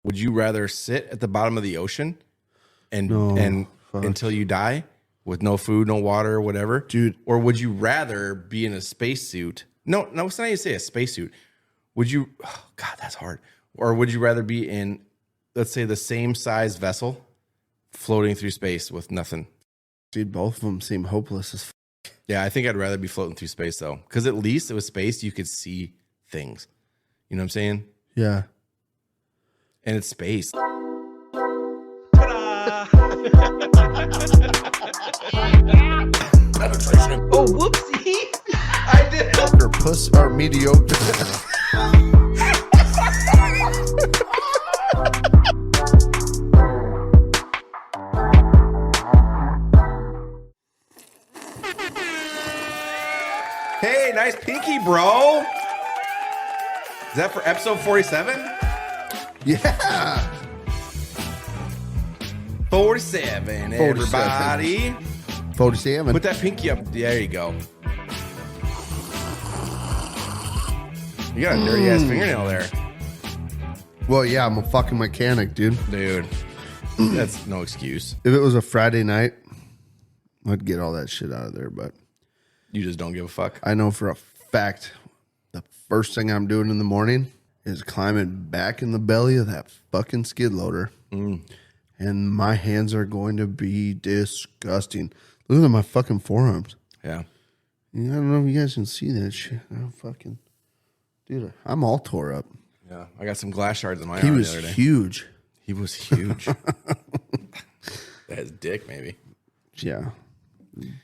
Would you rather sit at the bottom of the ocean and until you die with no food, no water, whatever, dude? Or would you rather be in a spacesuit? No, it's not how you say a spacesuit. Would you? Oh, God, that's hard. Or would you rather be in, let's say, the same size vessel floating through space with nothing? Dude, both of them seem hopeless as Yeah, I think I'd rather be floating through space, though. Because at least with space, you could see things. You know what I'm saying? Yeah. And it's space. Oh, whoopsie. I did. Or puss or mediocre. Hey, nice pinky, bro. Is that for episode 47? Yeah. 47, everybody. 47. Put that pinky up. There you go. You got a dirty ass fingernail there. Well, yeah, I'm a fucking mechanic, dude. Dude, that's no excuse. If it was a Friday night, I'd get all that shit out of there, but You just don't give a fuck. I know for a fact the first thing I'm doing in the morning is climbing back in the belly of that fucking skid loader. And my hands are going to be disgusting. Look at my fucking forearms. Yeah. I don't know if you guys can see that shit. Dude, I'm all tore up. Yeah. I got some glass shards in my He arm was the other day. huge. He was huge. That's dick, maybe. Yeah.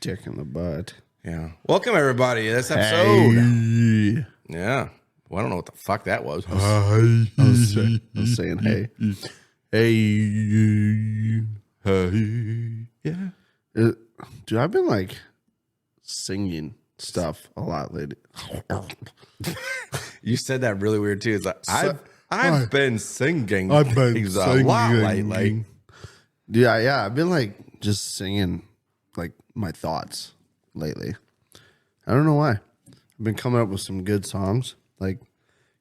Dick in the butt. Yeah. Welcome, everybody, to this episode. Hey. Yeah. Well, I don't know what the fuck that was. I was saying, hey. Hey. Hey. Yeah. Dude, I've been like singing stuff a lot lately. You said that really weird, too. It's like, I've been singing. I've been things a lot lately. Yeah. I've been like just singing like my thoughts lately. I don't know why. I've been coming up with some good songs. Like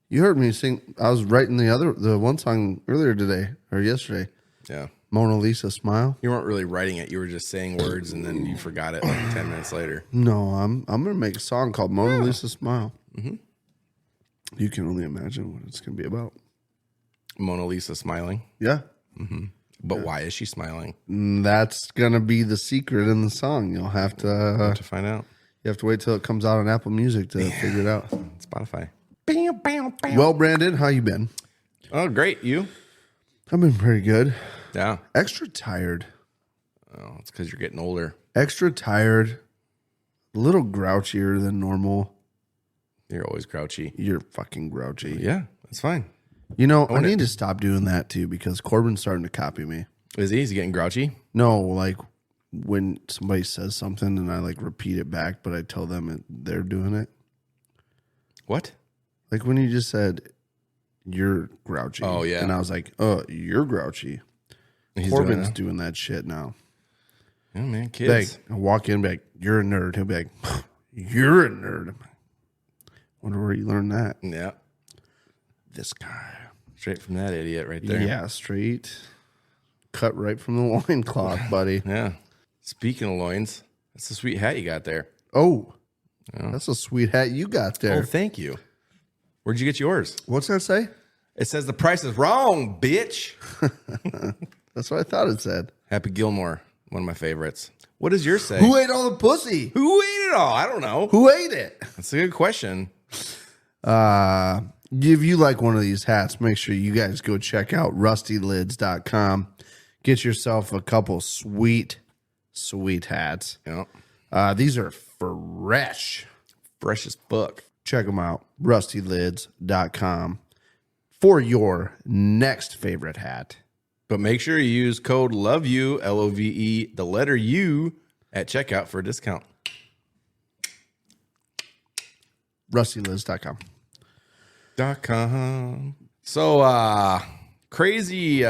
you heard me sing. I was writing the one song earlier today or yesterday. Yeah. Mona Lisa Smile. You weren't really writing it. You were just saying words and then you forgot it like 10 minutes later. No, I'm gonna make a song called Mona Lisa Smile. Mm-hmm. You can only imagine what it's gonna be about. Mona Lisa smiling. Yeah. Mm-hmm. But why is she smiling? That's gonna be the secret in the song. You'll have to find out. You have to wait till it comes out on Apple Music to figure it out. Spotify. Well, Brandon, how you been? Oh, great. You? I've been pretty good. Yeah. Extra tired. Oh, it's because you're getting older. Extra tired. A little grouchier than normal. You're always grouchy. You're fucking grouchy. Yeah, that's fine. You know, I need to stop doing that too because Corbin's starting to copy me. Is he? Is he getting grouchy? No, like when somebody says something and I like repeat it back, but I tell them they're doing it. What? Like when you just said, you're grouchy. Oh, yeah. And I was like, oh, you're grouchy. Corbin's doing that shit now. Yeah, man, kids. Like, I walk in and be like, you're a nerd. He'll be like, you're a nerd. I'm like, wonder where you learned that. Yeah. This guy. Straight from that idiot right there. Yeah, straight. Cut right from the loincloth, buddy. Yeah. Speaking of loins, that's a sweet hat you got there. Oh, that's a sweet hat you got there. Oh, thank you. Where'd you get yours? What's that say? It says the price is wrong, bitch. That's what I thought it said. Happy Gilmore, one of my favorites. What does yours say? Who ate all the pussy? Who ate it all? I don't know. Who ate it? That's a good question. If you like one of these hats, make sure you guys go check out rustylids.com. Get yourself a couple sweet hats. Yeah. These are fresh. Fresh as fuck. Check them out. rustylids.com for your next favorite hat. But make sure you use code LOVEYOU, LOVE, the letter U, at checkout for a discount. rustylids.com. So, crazy,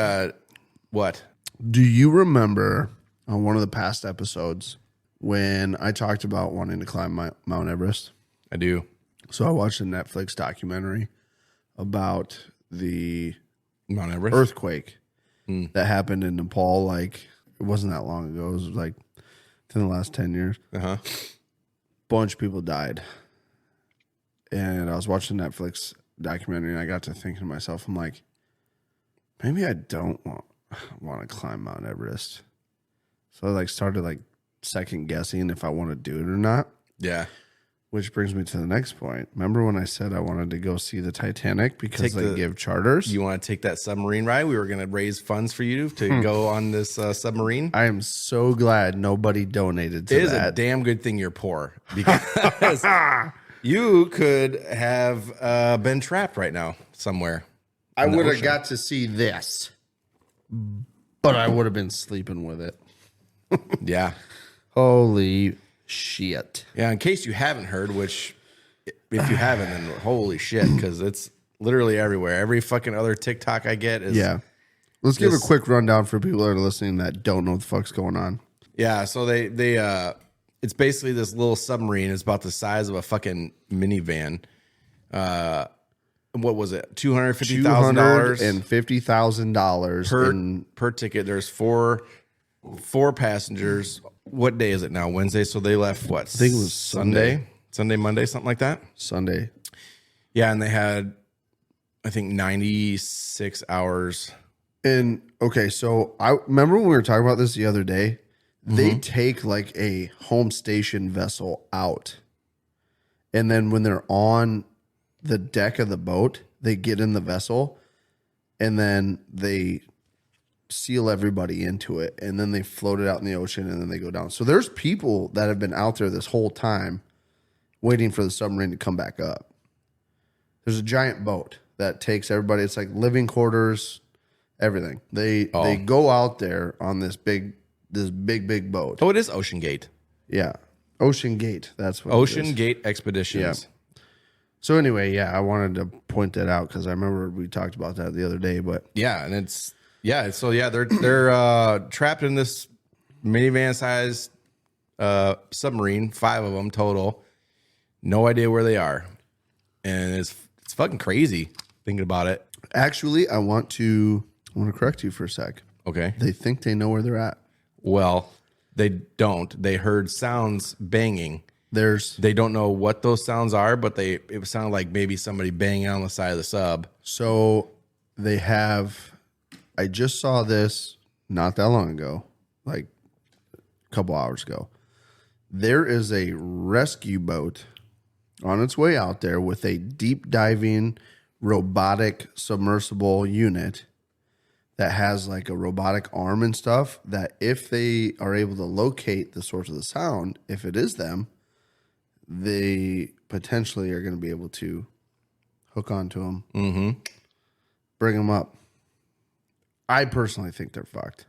what? Do you remember on one of the past episodes when I talked about wanting to climb Mount Everest? I do. So I watched a Netflix documentary about the Mount Everest. earthquake that happened in Nepal. Like, it wasn't that long ago. It was like within the last 10 years. Uh-huh. Bunch of people died. And I was watching Netflix documentary and I got to thinking to myself, I'm like, maybe I don't want to climb Mount Everest. So I like started like second guessing if I want to do it or not. Yeah. Which brings me to the next point. Remember when I said I wanted to go see the Titanic because they give charters? You want to take that submarine ride? We were going to raise funds for you to go on this submarine. I am so glad nobody donated to that. It is a damn good thing you're poor because you could have been trapped right now somewhere. I would have got to see this, but I would have been sleeping with it. Yeah. Holy shit. Yeah. In case you haven't heard, which if you haven't, then holy shit, because it's literally everywhere. Every fucking other TikTok I get is. Yeah. Let's give a quick rundown for people that are listening that don't know what the fuck's going on. Yeah. So they it's basically this little submarine. It's about the size of a fucking minivan. What was it? $250,000 and $50,000 per ticket. There's four passengers. What day is it now? Wednesday. So they left what? I think it was Sunday, Monday, something like that. Sunday. Yeah, and they had, I think, 96 hours. And okay, so I remember when we were talking about this the other day. They take like a home station vessel out, and then when they're on the deck of the boat, they get in the vessel, and then they seal everybody into it, and then they float it out in the ocean, and then they go down. So there's people that have been out there this whole time waiting for the submarine to come back up. There's a giant boat that takes everybody. It's like living quarters, everything. They go out there on this big boat. Oh, it is OceanGate. Yeah. OceanGate. That's what OceanGate Expeditions. Yeah. So anyway, yeah, I wanted to point that out because I remember we talked about that the other day. But yeah, and they're trapped in this minivan sized submarine, 5 of them total. No idea where they are, and it's fucking crazy thinking about it. Actually, I want to correct you for a sec. Okay, they think they know where they're at. Well, they don't. They heard sounds banging. They don't know what those sounds are, but it sounded like maybe somebody banging on the side of the sub. So they have. I just saw this not that long ago, like a couple hours ago. There is a rescue boat on its way out there with a deep diving robotic submersible unit that has like a robotic arm and stuff that if they are able to locate the source of the sound, if it is them, they potentially are going to be able to hook onto them, bring them up. I personally think they're fucked.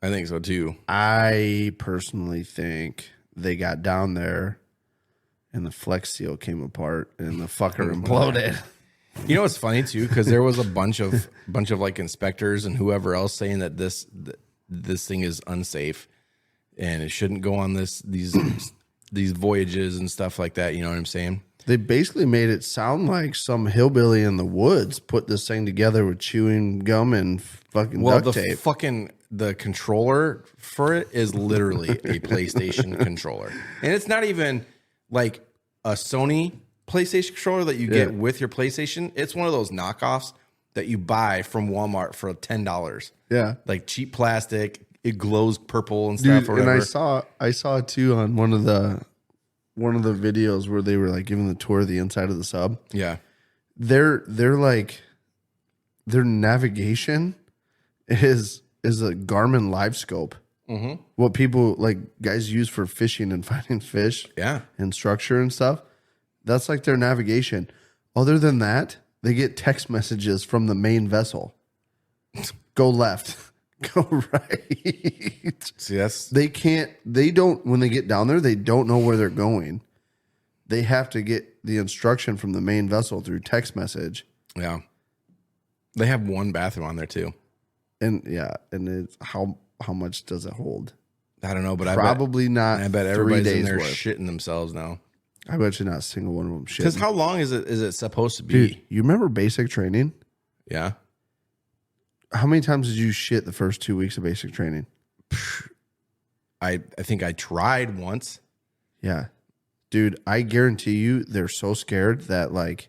I think so too. I personally think they got down there and the Flex Seal came apart and the fucker imploded. You know what's funny too, because there was a bunch of like inspectors and whoever else saying that this thing is unsafe and it shouldn't go on these voyages and stuff like that. You know what I'm saying? They basically made it sound like some hillbilly in the woods put this thing together with chewing gum and fucking duct tape. The controller for it is literally a PlayStation controller, and it's not even like a Sony PlayStation controller that you get with your PlayStation. It's one of those knockoffs that you buy from Walmart for $10. Yeah, like cheap plastic. It glows purple and stuff. Dude, or whatever. And I saw it too on one of the videos where they were like giving the tour of the inside of the sub. Yeah, they're like their navigation is a Garmin Live Scope. What people like guys use for fishing and finding fish. Yeah, and structure and stuff. That's like their navigation. Other than that, they get text messages from the main vessel. Go left. Go right. See, they don't, when they get down there, they don't know where they're going. They have to get the instruction from the main vessel through text message. Yeah. They have one bathroom on there too. And yeah, and it's how much does it hold? I don't know, but probably not. I bet everybody's in there shitting themselves now. I bet you not a single one of them shitting. Because how long is it supposed to be? Dude, you remember basic training? Yeah. How many times did you shit the first 2 weeks of basic training? I think I tried once. Yeah. Dude, I guarantee you they're so scared that like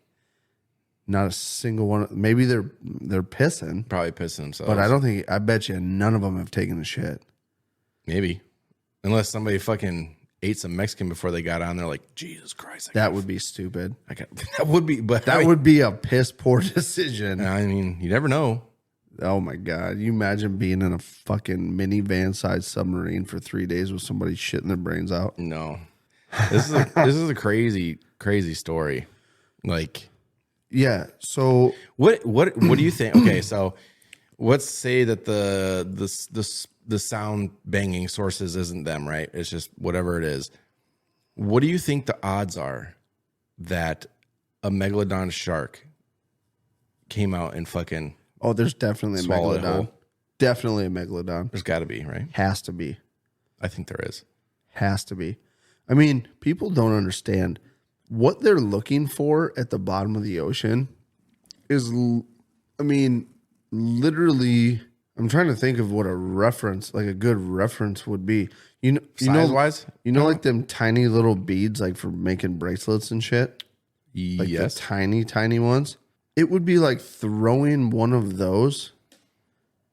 not a single one, maybe they're pissing, Probably pissing themselves. but I bet you none of them have taken a shit. Maybe. Unless somebody fucking ate some Mexican before they got on there, like, Jesus Christ. That would be stupid. That would be, but That would be a piss poor decision. I mean, you never know. Oh my God. You imagine being in a fucking minivan sized submarine for 3 days with somebody shitting their brains out? No. This is a crazy, crazy story. Like, yeah. So what do you think? Okay, so let's say that the sound banging sources isn't them, right? It's just whatever it is. What do you think the odds are that a megalodon shark came out and fucking there's definitely a swallowed it megalodon. whole? Definitely a megalodon. There's got to be, right? Has to be. I think there is. Has to be. I mean, people don't understand what they're looking for at the bottom of the ocean is, I mean, literally, I'm trying to think of what a reference, like a good reference would be. Size-wise? Like them tiny little beads, like for making bracelets and shit? Like Yes. the tiny, tiny ones. It would be like throwing one of those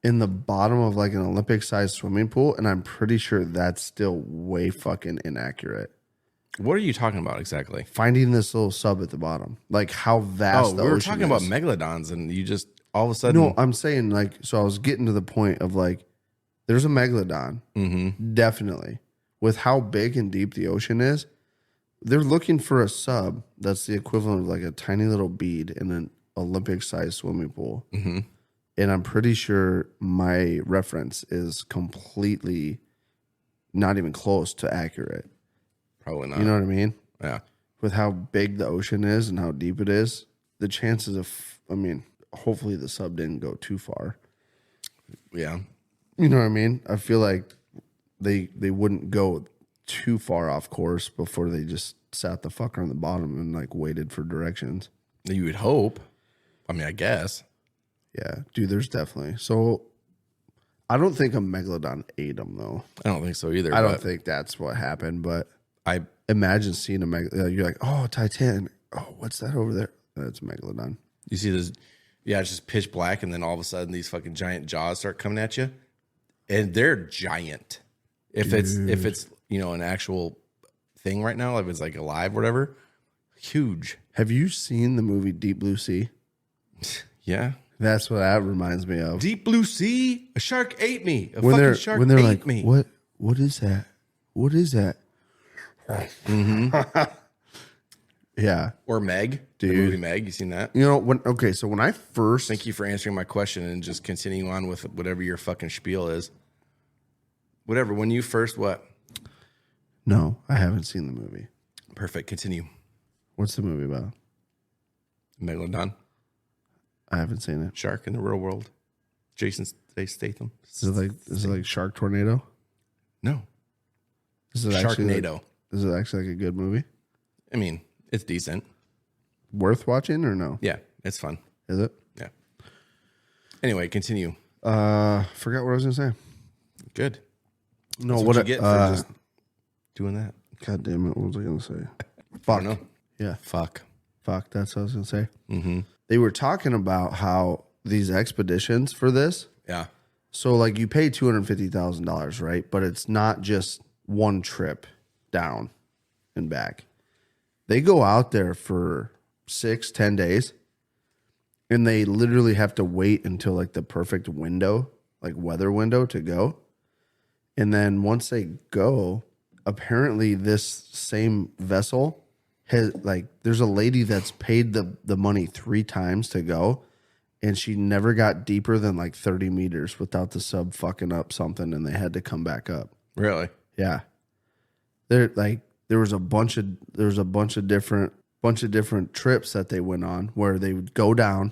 in the bottom of like an Olympic-sized swimming pool, and I'm pretty sure that's still way fucking inaccurate. What are you talking about exactly? Finding this little sub at the bottom, like how vast the we were ocean talking is. about megalodons, and you just all of a sudden. No, I'm saying like, so I was getting to the point of like, there's a megalodon, definitely. With how big and deep the ocean is, they're looking for a sub that's the equivalent of like a tiny little bead in an Olympic-sized swimming pool. And I'm pretty sure my reference is completely not even close to accurate. Probably not. You know what I mean? Yeah. With how big the ocean is and how deep it is, the chances of, I mean, hopefully the sub didn't go too far. Yeah. You know what I mean? I feel like they wouldn't go too far off course before they just sat the fucker on the bottom and like waited for directions. You would hope. I mean, I guess. Yeah, dude, there's definitely. So I don't think a megalodon ate them though. I don't think so either. I don't think that's what happened, but I imagine seeing a megalodon. You're like, oh, Titanic. Oh, what's that over there? That's a megalodon. You see this, yeah, it's just pitch black, and then all of a sudden these fucking giant jaws start coming at you, and they're giant. If it's an actual thing right now, if it's like alive, or whatever, huge. Have you seen the movie Deep Blue Sea? Yeah. That's what that reminds me of. Deep blue sea, a shark ate me. A When fucking they're shark when they're ate like, me. what is that? What is that? Yeah, Or Meg, Dude. the movie Meg. You seen that? you know so when I first Thank you for answering my question and just continuing on with whatever your fucking spiel is. Whatever. When you first what? No, I haven't seen the movie. Perfect. Continue. What's the movie about? Megalodon, I haven't seen it. shark in the real world. Jason Statham. Is it like Shark Tornado? No. Is it actually Sharknado. is it actually like a good movie? I mean, it's decent. Worth watching or no? Yeah, it's fun. Is it? Yeah. Anyway, continue. Forgot what I was gonna say. Good. No, That's what you get for just doing that. God damn it! What was I gonna say? I Fuck. don't know. Yeah. Fuck. Fuck. That's what I was gonna say. They were talking about how these expeditions for this. Yeah. So like you pay $250,000, right? But it's not just one trip down and back. They go out there for 6-10 days, and they literally have to wait until like the perfect window, like weather window to go. And then once they go, apparently this same vessel has like there's a lady that's paid the money 3 times to go, and she never got deeper than like 30 meters without the sub fucking up something, and they had to come back up. Really? Yeah. There was a bunch of different trips that they went on where they would go down,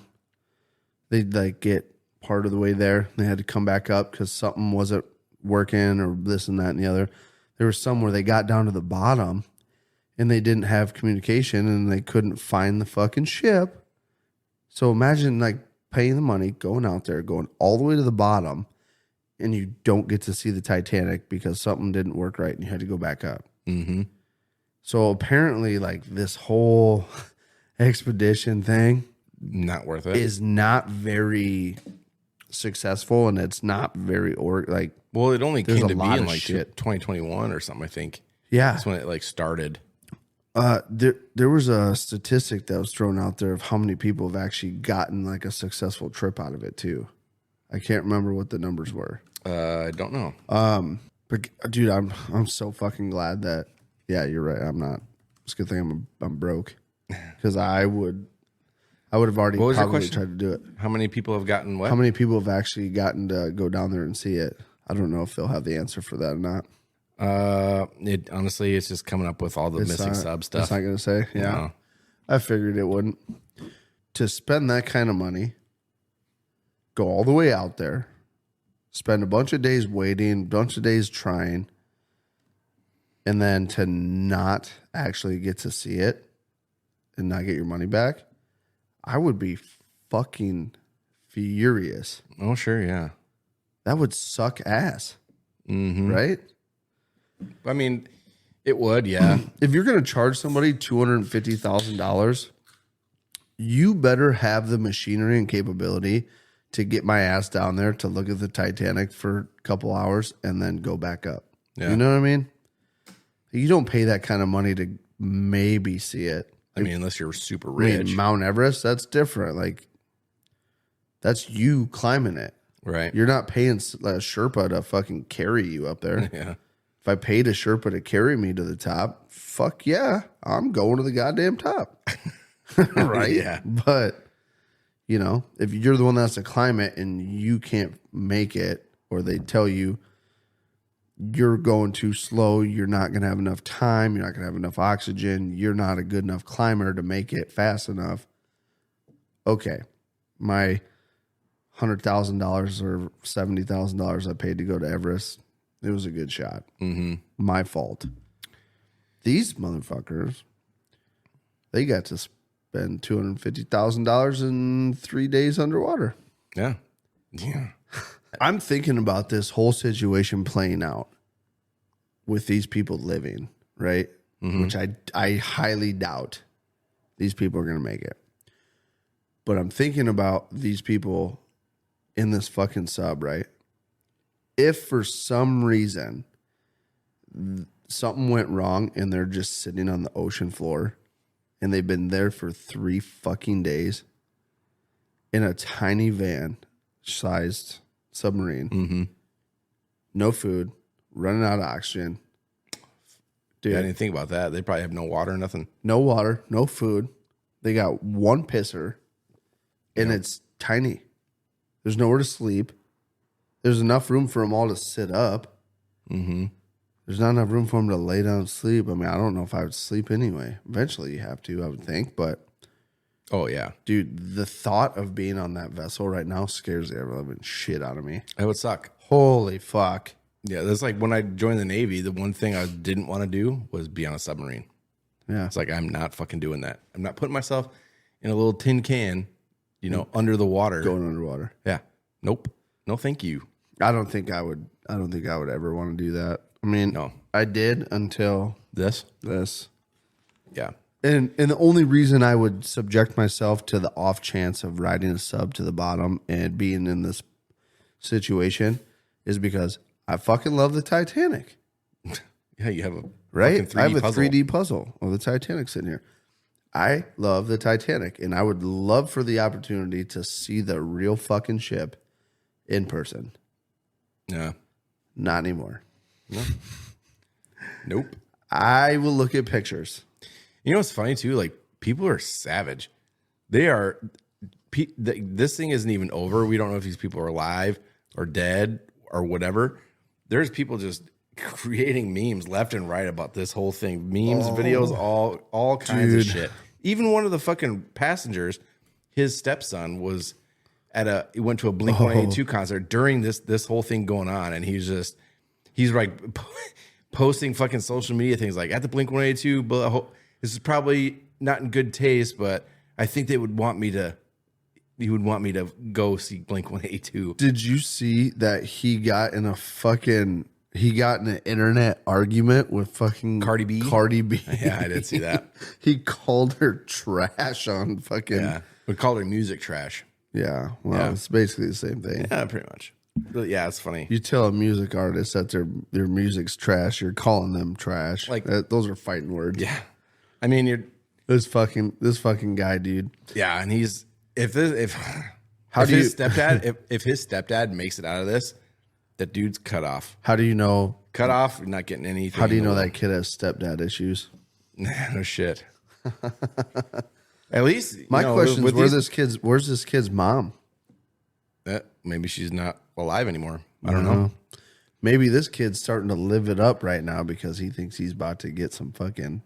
they'd like get part of the way there, they had to come back up because something wasn't working or this and that and the other. There was some where they got down to the bottom and they didn't have communication and they couldn't find the fucking ship. So imagine like paying the money, going out there, going all the way to the bottom, and you don't get to see the Titanic because something didn't work right and you had to go back up. Mm-hmm. So apparently, like, this whole expedition thing Not worth it. is not very successful, and it's not very Well, it only there's came a to be lot in of like shit. 2021 or something, I think. yeah. That's when it like started. There was a statistic that was thrown out there of how many people have actually gotten like a successful trip out of it too. I can't remember what the numbers were. I don't know. But dude, I'm so fucking glad that you're right. I'm not. It's a good thing I'm broke because I would have already What was your probably question? tried to do it. How many people have gotten what? How many people have actually gotten to go down there and see it? I don't know if they'll have the answer for that or not. It honestly, it's just coming up with all the missing sub It's stuff. not gonna say. Yeah, No. I figured it wouldn't. To spend that kind of money, go all the way out there, spend a bunch of days waiting, a bunch of days trying, and then to not actually get to see it and not get your money back, I would be fucking furious. Oh, sure, yeah. That would suck ass, Mm-hmm. right? I mean, it would, yeah. If you're going to charge somebody $250,000, you better have the machinery and capability to get my ass down there to look at the Titanic for a couple hours and then go back up. Yeah. You know what I mean? You don't pay that kind of money to maybe see it. I mean, unless you're super I rich, mean, Mount Everest, that's different. Like, that's you climbing it. right? You're not paying a Sherpa to fucking carry you up there. Yeah. If I paid a Sherpa to carry me to the top, fuck yeah, I'm going to the goddamn top. Right? Yeah. But, you know, if you're the one that has to climb it and you can't make it, or they tell you you're going too slow, you're not going to have enough time, you're not going to have enough oxygen, you're not a good enough climber to make it fast enough. Okay, my $100,000 or $70,000 I paid to go to Everest, it was a good shot. Mm-hmm. My fault. These motherfuckers, they got to spend $250,000 in 3 days underwater. Yeah. Yeah. I'm thinking about this whole situation playing out with these people living, right? Mm-hmm. Which I highly doubt these people are going to make it. But I'm thinking about these people in this fucking sub, right? If for some reason something went wrong and they're just sitting on the ocean floor and they've been there for 3 fucking days in a tiny van sized submarine, Mm-hmm. no food, running out of oxygen. Dude, Yeah, I didn't think about that. They probably have no water, nothing. no water, no food. They got one pisser and it's tiny. There's nowhere to sleep. There's enough room for them all to sit up. Mm-hmm. There's not enough room for them to lay down and sleep. I mean, I don't know if I would sleep anyway. Eventually you have to, I would think. But, Oh, yeah. dude, the thought of being on that vessel right now scares the ever-living shit out of me. That would suck. Holy fuck. Yeah, that's like when I joined the Navy, the one thing I didn't want to do was be on a submarine. Yeah. It's like, I'm not fucking doing that. I'm not putting myself in a little tin can, under the water. Going underwater. Yeah. Nope. No, thank you. I don't think I would ever want to do that. I mean, No. I did until This? this. Yeah. And the only reason I would subject myself to the off chance of riding a sub to the bottom and being in this situation is because I fucking love the Titanic. Yeah, you have a Right? fucking I have 3D a puzzle. 3D puzzle of the Titanic sitting here. I love the Titanic, and I would love for the opportunity to see the real fucking ship in person. Yeah. Not anymore. Nope. I will look at pictures. You know what's funny too? Like, people are savage. They are. This thing isn't even over. We don't know if these people are alive or dead or whatever. There's people just creating memes left and right about this whole thing. Memes, videos, all kinds of shit. Even one of the fucking passengers, his stepson was he went to a Blink 182 concert during this whole thing going on, and he's like posting fucking social media things like at the Blink 182. But this is probably not in good taste, but I think they would want me to you would want me to go see Blink-182. Did you see that he got in an internet argument with fucking Cardi B? Cardi B. Yeah, I did see that. He called her trash on fucking. Yeah. We called her music trash. Yeah. Well, Yeah. it's basically the same thing. Yeah, pretty much. But yeah, it's funny. You tell a music artist that their music's trash, you're calling them trash. Like- those are fighting words. Yeah. I mean, This fucking guy, dude. yeah, and he's if his stepdad makes it out of this, that dude's cut off. How do you know? Cut off, you're not getting anything. How do you know that kid has stepdad issues? No shit. At least My question is, with where's this kid's mom? maybe she's not alive anymore. I don't know. Maybe this kid's starting to live it up right now because he thinks he's about to get some fucking.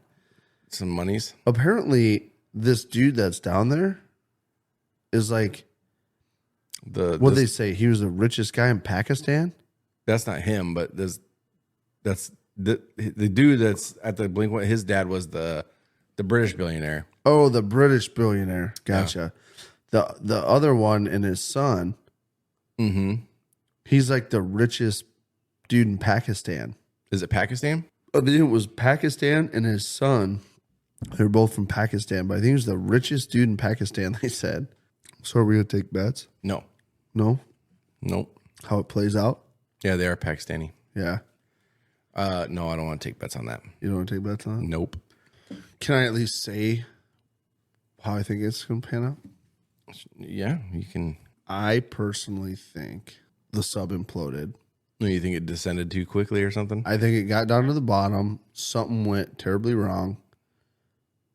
Some monies. Apparently, this dude that's down there is like, what they say? He was the richest guy in Pakistan. That's not him, but that's the dude that's at the Blink. His dad was the British billionaire. Oh, the British billionaire. Gotcha. Yeah. The other one and his son. Mm-hmm. He's like the richest dude in Pakistan. Is it Pakistan? I think it was Pakistan and his son. They're both from Pakistan, but I think he was the richest dude in Pakistan, they said. So are we going to take bets? No. No? Nope. How it plays out? Yeah, they are Pakistani. Yeah. No, I don't want to take bets on that. You don't want to take bets on it? Nope. Can I at least say how I think it's going to pan out? Yeah, you can. I personally think the sub imploded. You think it descended too quickly or something? I think it got down to the bottom. Something went terribly wrong.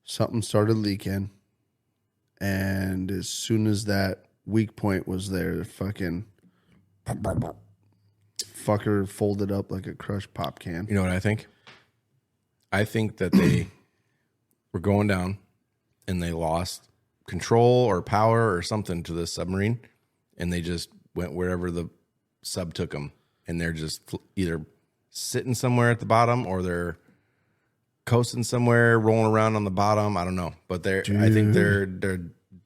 Something started leaking. And as soon as that weak point was there, the fucking fucker folded up like a crushed pop can. You know what I think? I think that they were going down and they lost control or power or something to the submarine, and they just went wherever the sub took them, and they're just either sitting somewhere at the bottom or they're coasting somewhere, rolling around on the bottom. I don't know, but I think they're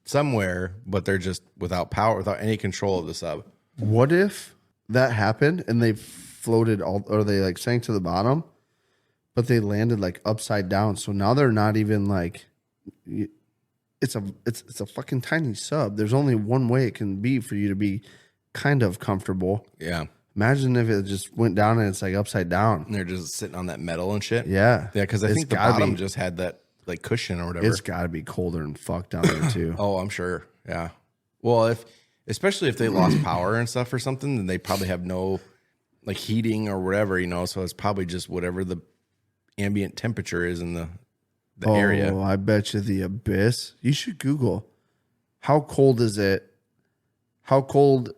somewhere, but they're just without power, without any control of the sub. What if that happened and they floated or they like sank to the bottom, but they landed like upside down? So now they're not even like, it's a fucking tiny sub. There's only one way it can be for you to be kind of comfortable. Yeah. Imagine if it just went down and it's like upside down. And they're just sitting on that metal and shit. Yeah. Yeah, because I think the bottom just had that like cushion or whatever. It's got to be colder and fuck down there too. Oh, I'm sure. Yeah. Well, especially if they lost power and stuff or something, then they probably have no like heating or whatever, so it's probably just whatever the ambient temperature is in the area. Oh, I bet you the abyss. You should Google how cold is it? How cold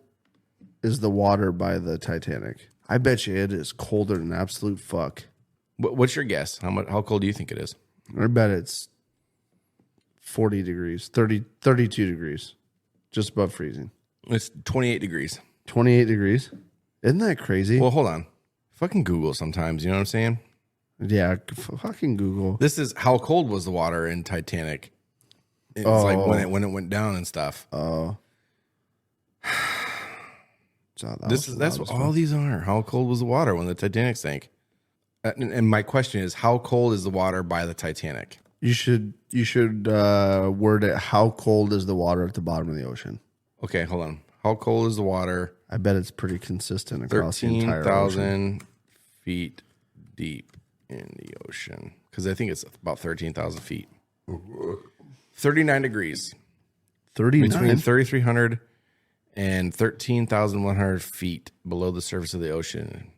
is the water by the Titanic? I bet you it is colder than absolute fuck. What's your guess? How cold do you think it is? I bet it's 40 degrees, 32 degrees, just above freezing. It's 28 degrees. 28 degrees? Isn't that crazy? Well, hold on. Fucking Google sometimes, you know what I'm saying? Yeah, fucking Google. This is how cold was the water in Titanic. It's like when it went down and stuff. Oh. That's what all these are. How cold was the water when the Titanic sank? And my question is, how cold is the water by the Titanic? You should word it, how cold is the water at the bottom of the ocean? Okay, hold on. How cold is the water? I bet it's pretty consistent across the entire ocean. 13,000 feet deep in the ocean. Because I think it's about 13,000 feet. 39 degrees. 39? Between 3,300 and 13,100 feet below the surface of the ocean.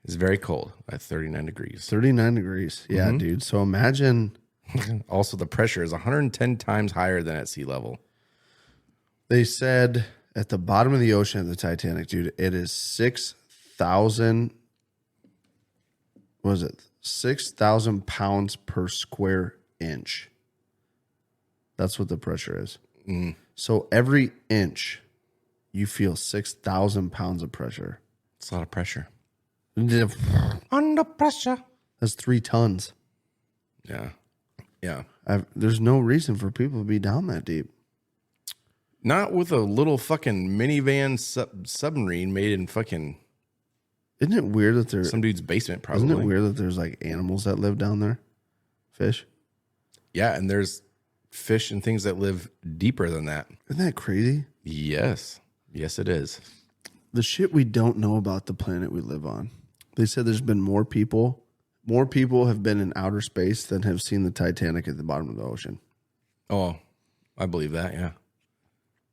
It's very cold at 39 degrees. 39 degrees. Yeah, dude. So imagine. Also, the pressure is 110 times higher than at sea level. They said at the bottom of the ocean at the Titanic, dude, it is 6,000. What is it? 6,000 pounds per square inch. That's what the pressure is. So every inch, you feel 6,000 pounds of pressure. It's a lot of pressure. Under pressure. That's 3 tons. Yeah. Yeah. There's no reason for people to be down that deep. Not with a little fucking minivan submarine made in fucking Isn't it weird that there's some dude's basement, probably. Isn't it weird that there's like animals that live down there? Fish? Yeah, and there's fish and things that live deeper than that. Isn't that crazy? Yes. Yes, it is. The shit we don't know about the planet we live on. They said there's been more people have been in outer space than have seen the Titanic at the bottom of the ocean. Oh, I believe that, yeah.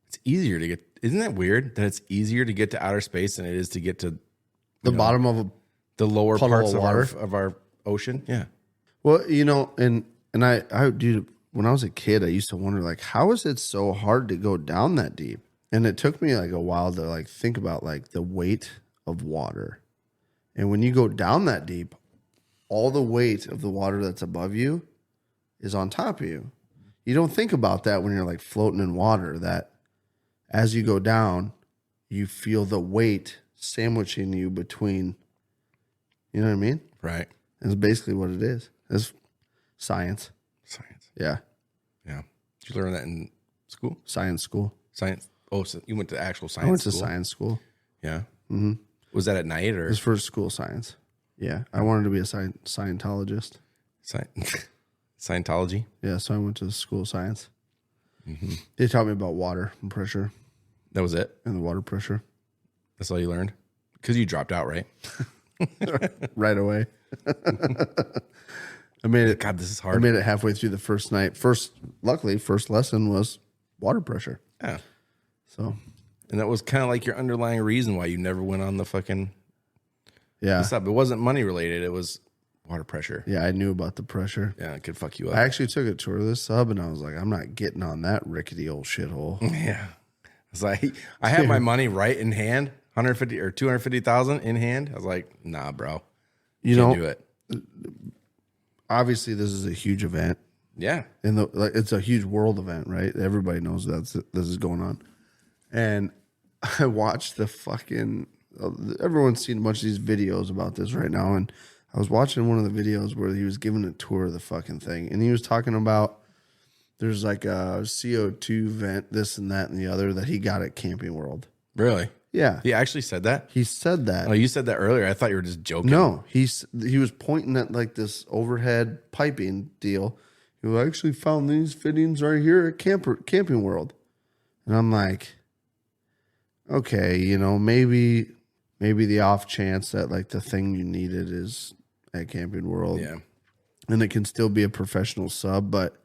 It's easier to get. Isn't that weird that it's easier to get to outer space than it is to get to The bottom of the lower puddle parts of water? of our ocean? Yeah. Well, and I dude, when I was a kid, I used to wonder like, how is it so hard to go down that deep? And it took me like a while to like think about like the weight of water. And when you go down that deep, all the weight of the water that's above you is on top of you. You don't think about that when you're like floating in water, that as you go down, you feel the weight sandwiching you between, you know what I mean? Right. That's basically what it is. It's science. Science. Yeah. Yeah. Did you learn that in school? Science school. Science. Oh, so you went to actual science I went to school? science school. Yeah. Mm-hmm. Was that at night or? It was for school science. Yeah. I wanted to be a Scientologist. Scientology? Yeah. So I went to school of science. Mm-hmm. They taught me about water and pressure That was it? and the water pressure That's all you learned? Because you dropped out, right? right away. I made it. God, this is I hard. made it halfway through the first night. Luckily, first lesson was water pressure. Yeah. So, And that was kind of like your underlying reason why you never went on the fucking yeah. sub. It wasn't money related. It was water pressure. Yeah, I knew about the pressure. Yeah, it could fuck you up. I actually took a tour of this sub and I was like, I'm not getting on that rickety old shithole. Yeah. It's like, I had my money right in hand, 150 or 250,000 in hand. I was like, nah, bro. You Can't know, do it. obviously this is a huge event. Yeah. And it's a huge world event, right? Everybody knows this is going on. And I watched the fucking, everyone's seen a bunch of these videos about this right now. And I was watching one of the videos where he was giving a tour of the fucking thing. And he was talking about there's like a CO2 vent, this and that and the other that he got at Camping World. Really? Yeah. He actually said that? He said that. Oh, you said that earlier. I thought you were just joking. No, he was pointing at like this overhead piping deal. He was, I actually found these fittings right here at Camping World. And I'm like, okay, maybe the off chance that like the thing you needed is at Camping World. Yeah. And it can still be a professional sub, but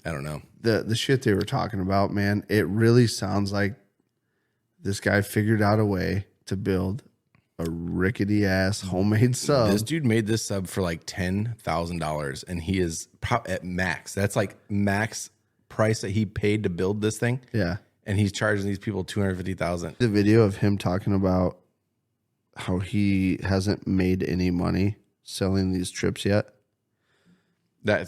I don't know. the shit they were talking about, man, it really sounds like this guy figured out a way to build a rickety ass homemade sub. This dude made this sub for like $10,000 and he is at max. That's like max price that he paid to build this thing. Yeah. And he's charging these people $250,000. The video of him talking about how he hasn't made any money selling these trips yet. I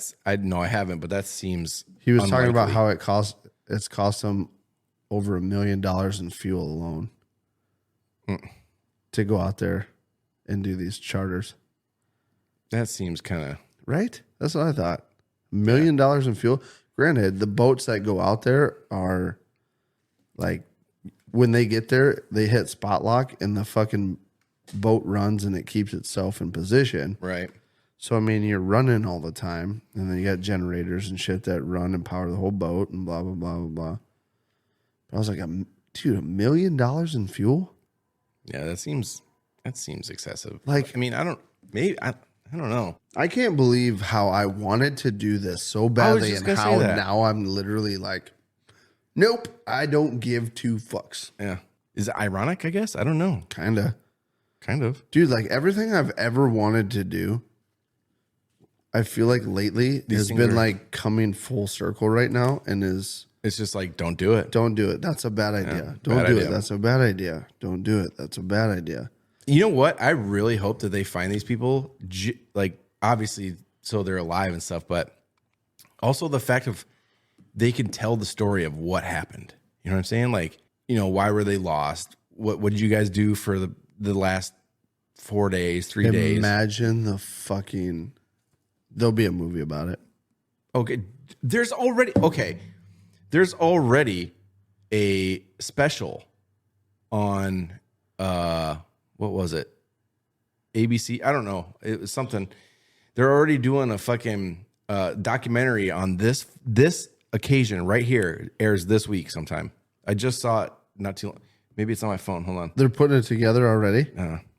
haven't, but that seems He was talking about unlikely. how it's cost him over $1 million in fuel alone to go out there and do these charters. That seems kind of Right? That's what I thought. $1 million in fuel. Granted, the boats that go out there are like, when they get there, they hit spot lock and the fucking boat runs and it keeps itself in position. right. So, I mean, you're running all the time, and then you got generators and shit that run and power the whole boat and blah, blah, blah, blah, blah. But I was like, dude, $1 million in fuel? Yeah, that seems excessive. Like- I mean, I don't know. I can't believe how I wanted to do this so badly just and gonna say how that. now I'm literally like, nope, I don't give two fucks. Yeah. Is it ironic, I guess? I don't know. Kind of. Kind of. Dude, like everything I've ever wanted to do, I feel like lately has things been are- like coming full circle right now and is... It's just like, don't do it. Don't do it. That's a bad idea. Don't bad do idea. it. That's a bad idea. Don't do it. That's a bad idea. You know what? I really hope that they find these people, like, obviously, so they're alive and stuff, but also the fact of they can tell the story of what happened. You know what I'm saying? Like, why were they lost? What did you guys do for the last 4 days, 3 days? Imagine the fucking... There'll be a movie about it. Okay. There's already a special on what was it? ABC? I don't know. It was something. They're already doing a fucking documentary on this occasion right here. It airs this week sometime. I just saw it not too long. Maybe it's on my phone. Hold on. They're putting it together already.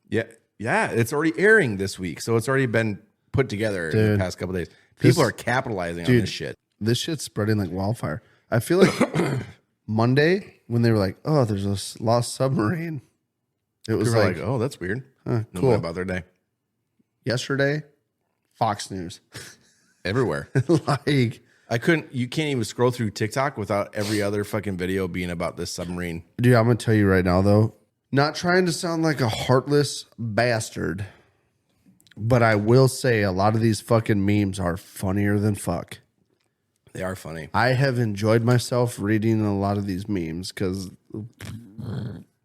Yeah. It's already airing this week, so it's already been put together in the past couple of days. People are capitalizing on this shit. This shit's spreading like wildfire. I feel like Monday when they were like, "Oh, there's a lost submarine," it was like, "Oh, that's weird." Cool. Know about their day. Yesterday, Fox News Everywhere. like. You can't even scroll through TikTok without every other fucking video being about this submarine. Dude, I'm going to tell you right now, though, not trying to sound like a heartless bastard, but I will say a lot of these fucking memes are funnier than fuck. They are funny. I have enjoyed myself reading a lot of these memes because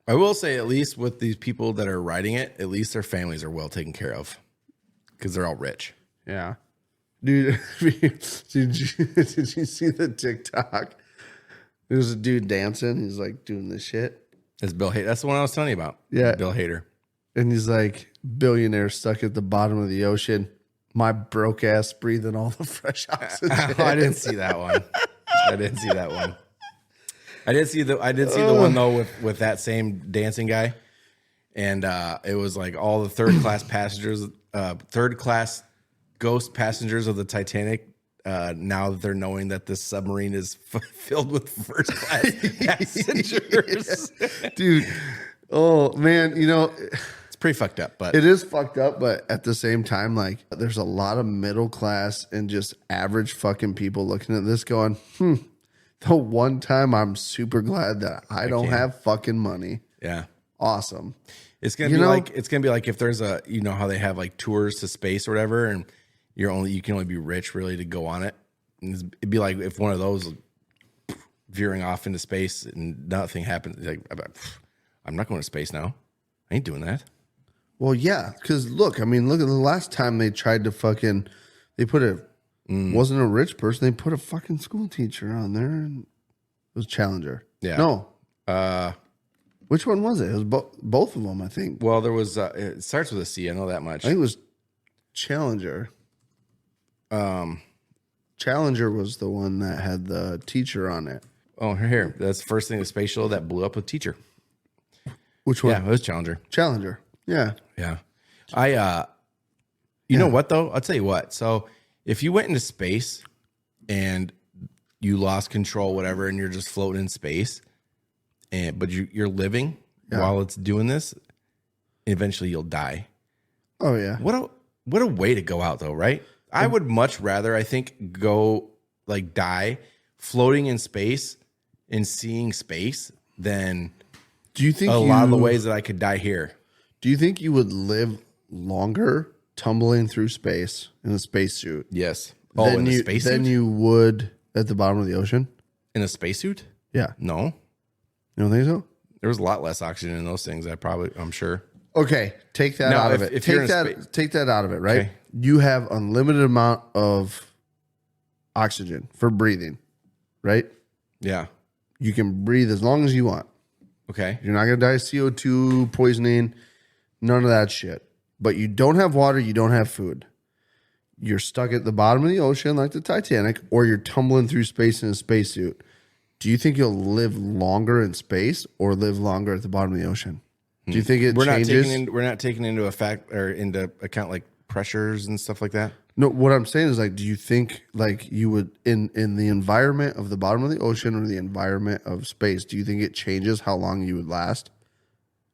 I will say, at least with these people that are writing it, at least their families are well taken care of because they're all rich. yeah. Dude, did you see the TikTok? There's a dude dancing. He's like doing this shit. It's Bill Hader. That's the one I was telling you about. Yeah. Bill Hader. And he's like, billionaire stuck at the bottom of the ocean. My broke ass breathing all the fresh oxygen. I didn't see that one. I did see the one though with that same dancing guy. And it was like all the third class ghost passengers of the Titanic, now that they're knowing that this submarine is filled with first class passengers. Dude, oh man, It's pretty fucked up, but it is fucked up, but at the same time, like there's a lot of middle class and just average fucking people looking at this going, the one time I'm super glad that I don't have fucking money. yeah. Awesome. It's gonna be like if there's a how they have like tours to space or whatever, and you can only be rich really to go on it. And it'd be like if one of those veering off into space and nothing happens. Like, I'm not going to space now. I ain't doing that. Well, yeah, because look at the last time they tried to wasn't a rich person. They put a fucking school teacher on there, and it was Challenger. Yeah. No. Which one was it? It was both of them, I think. Well, there was. It starts with a C. I know that much. I think it was Challenger. Challenger was the one that had the teacher on it. Oh, here. That's the first thing, the space shuttle that blew up with teacher. Which one? Yeah, it was Challenger. Challenger. Yeah. Yeah. You know what though? I'll tell you what. So if you went into space and you lost control, whatever, and you're just floating in space, but you're living while it's doing this, eventually you'll die. Oh yeah. What a way to go out though, right? I would much rather, I think, go like die floating in space and seeing space than do you think a lot of the ways that I could die here. Do you think you would live longer tumbling through space in a spacesuit? Yes. In a spacesuit? Than you would at the bottom of the ocean? In a spacesuit? Yeah. No. You don't think so? There was a lot less oxygen in those things. I'm sure. Okay, take that out of it. Take that out of it, right? Okay. You have unlimited amount of oxygen for breathing, right? Yeah. You can breathe as long as you want. Okay. You're not going to die of CO2, poisoning, none of that shit. But you don't have water, you don't have food. You're stuck at the bottom of the ocean like the Titanic, or you're tumbling through space in a spacesuit. Do you think you'll live longer in space or live longer at the bottom of the ocean? Do you think it changes? We're not taking into into account like pressures and stuff like that. No, what I'm saying is like, do you think like you would in the environment of the bottom of the ocean or the environment of space, do you think it changes how long you would last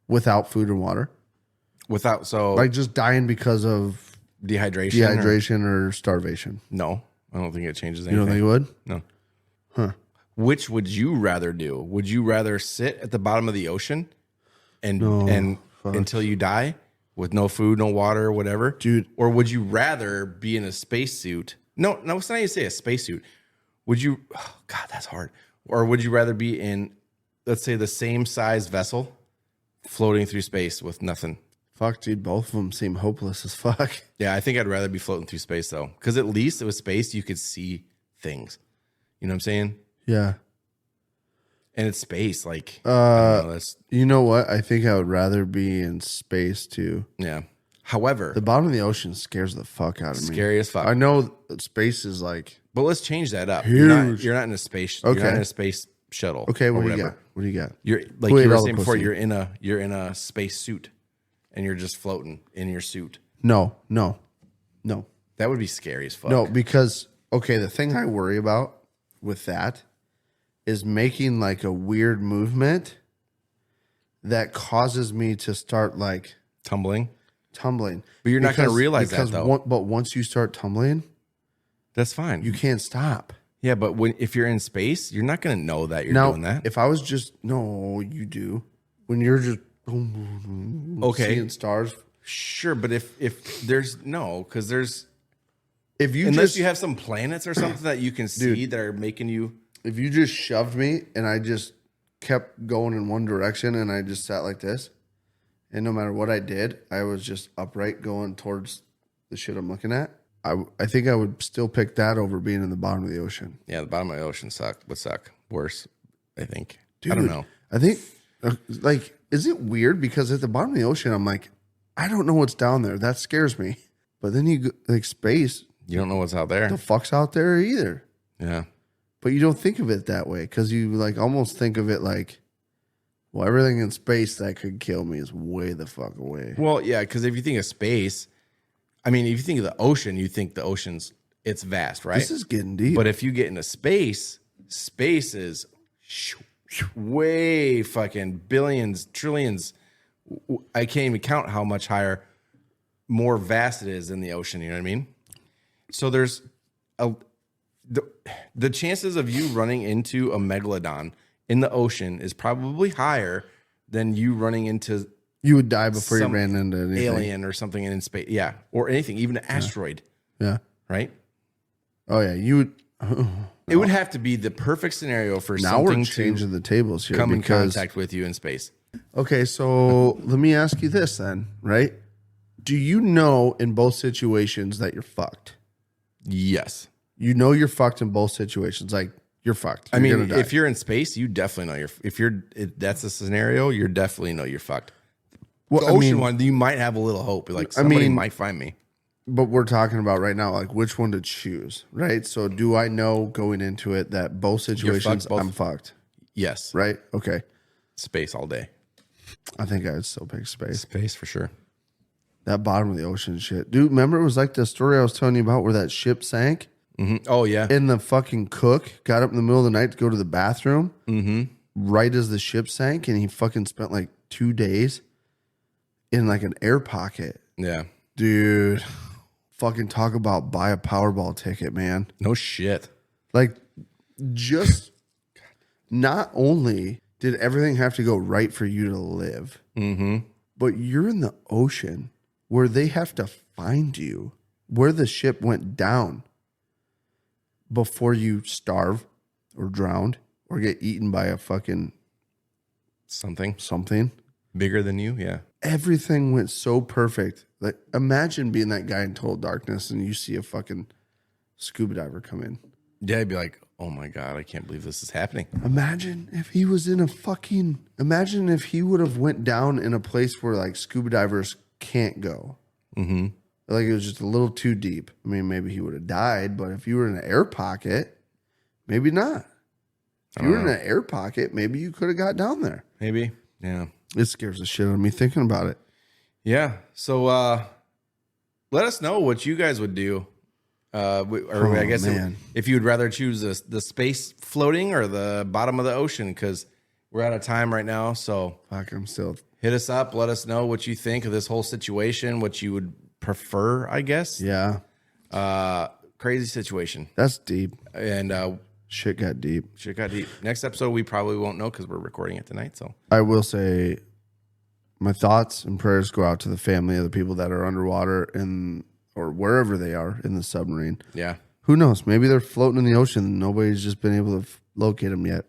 without food and water? Like just dying because of dehydration or starvation? No, I don't think it changes anything. You don't think it would? No. Huh. Which would you rather do? Would you rather sit at the bottom of the ocean and until you die with no food, no water, whatever, dude? Or would you rather be in a spacesuit? No, it's not how you say a spacesuit. Would you? Oh God, that's hard. Or would you rather be in, let's say, the same size vessel, floating through space with nothing? Fuck, dude, both of them seem hopeless as fuck. Yeah, I think I'd rather be floating through space though, because at least with space you could see things. You know what I'm saying? Yeah. And it's space. Like, I don't know, that's, You know what? I think I would rather be in space too. yeah. However, The bottom of the ocean scares the fuck out of me. scary as fuck. I know that space is like But let's change that up. Huge. You're not in a space. You're not Okay. in a space shuttle. okay. or What do you whatever. got? What do you got? You're like Wait, you were all the saying before. pussy. You're in a space suit, and you're just floating in your suit. No. That would be scary as fuck. No, because okay, the thing I worry about with that is making like a weird movement that causes me to start like tumbling. tumbling. But you're not gonna realize that, though. But once you start tumbling, That's fine. you can't stop. Yeah, but if you're in space, you're not gonna know that you're Now, doing that. if I was just you do when you're just Okay, seeing stars. sure, but if there's because there's If you unless just you have some planets or something that you can see that are making you. if you just shoved me and I just kept going in one direction and I just sat like this, and no matter what I did, I was just upright going towards the shit I'm looking at. I think I would still pick that over being in the bottom of the ocean. Yeah, the bottom of the ocean would suck worse. I think. I don't know. I think like is it weird because at the bottom of the ocean I'm like I don't know what's down there. That scares me. But then you go, like space, You don't know what's out there. the fuck's out there either. Yeah. But you don't think of it that way because you like almost think of it like, well, everything in space that could kill me is way the fuck away. Well, yeah, because if you think of space, I mean, if you think of the ocean, you think the ocean's it's vast, right? This is getting deep. But if you get into space, space is way fucking billions, trillions. I can't even count how much higher, more vast it is than the ocean. You know what I mean? So there's the chances of you running into a megalodon in the ocean is probably higher than you running into you would die before you some ran into anything. alien or something in space. Yeah, or anything, even an asteroid. Yeah. Right? Oh yeah. You would. It would have to be the perfect scenario for Now we're something changing to the tables here come in because contact with you in space. okay. So let me ask you this then, right? Do you know in both situations that you're fucked? Yes. You know you're fucked in both situations. Like you're fucked. I You're mean, gonna die. if you're in space, you definitely know if that's a scenario, you definitely know you're fucked. Well, The I ocean mean- one, you might have a little hope. Like somebody might find me. But we're talking about right now, like which one to choose, right? So do I know going into it that both situations both. I'm fucked, Yes. right? Okay. Space all day. I think I would still pick space. Space for sure. That bottom of the ocean shit. Dude, remember it was like the story I was telling you about where that ship sank Oh, yeah. and the fucking cook got up in the middle of the night to go to the bathroom right as the ship sank and he fucking spent like 2 days in like an air pocket. Yeah. Dude, fucking talk about buy a Powerball ticket, man. No shit. Like, just not only did everything have to go right for you to live, but you're in the ocean where they have to find you, where the ship went down before you starve or drowned or get eaten by a fucking something. Bigger than you. Yeah. Everything went so perfect. Like, imagine being that guy in total darkness and you see a fucking scuba diver come in. Yeah. I'd be like, oh my God, I can't believe this is happening. Imagine if he was in a fucking. Imagine if he would have went down in a place where like scuba divers can't go. Mm-hmm. Like it was just a little too deep. I mean, maybe he would have died, but if you were in an air pocket, maybe not. If you were in an air pocket, maybe you could have got down there. Maybe. Yeah. It scares the shit out of me thinking about it. Yeah. So let us know what you guys would do. Or I guess man. if you would rather choose the space floating or the bottom of the ocean, because we're out of time right now. So Fuck, I'm still. hit us up. Let us know what you think of this whole situation, what you would prefer, I guess. Yeah, Crazy situation. that's deep. And Shit got deep. shit got deep. Next episode, we probably won't know because we're recording it tonight. So I will say my thoughts and prayers go out to the family of the people that are underwater or wherever they are in the submarine. yeah. Who knows? Maybe they're floating in the ocean and nobody's just been able to locate them yet.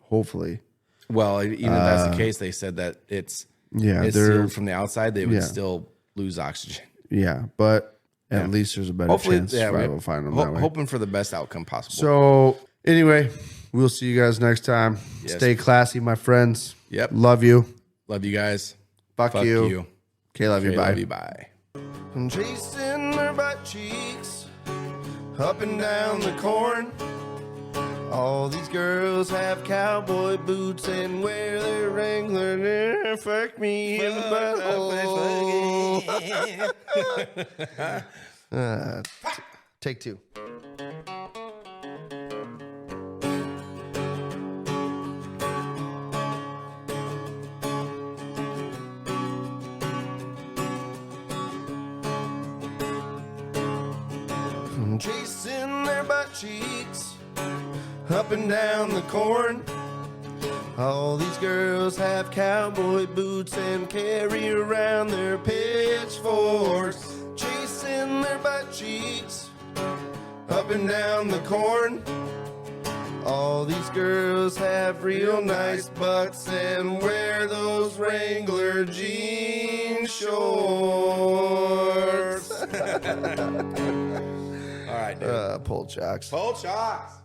Hopefully. Well, even if that's the case, they said that it's they're sealed from the outside. They would yeah. still lose oxygen. yeah, but at least there's a better chance yeah, we'll find them that way. hoping for the best outcome possible. So anyway, We'll see you guys next time. Yes. Stay classy, my friends. Yep. Love you. Love you guys. Fuck you. KLYB, bye. Love you, bye. I'm chasing her butt cheeks up and down the corn. All these girls have cowboy boots and wear their Wrangler. Fuck me in the butthole. Take two. I'm chasing their butt cheeks up and down the corn. All these girls have cowboy boots and carry around their pitchforks. Chasing their butt cheeks up and down the corn. All these girls have real nice butts and wear those Wrangler jean shorts. All right, dude. Pull jocks. Pull shots.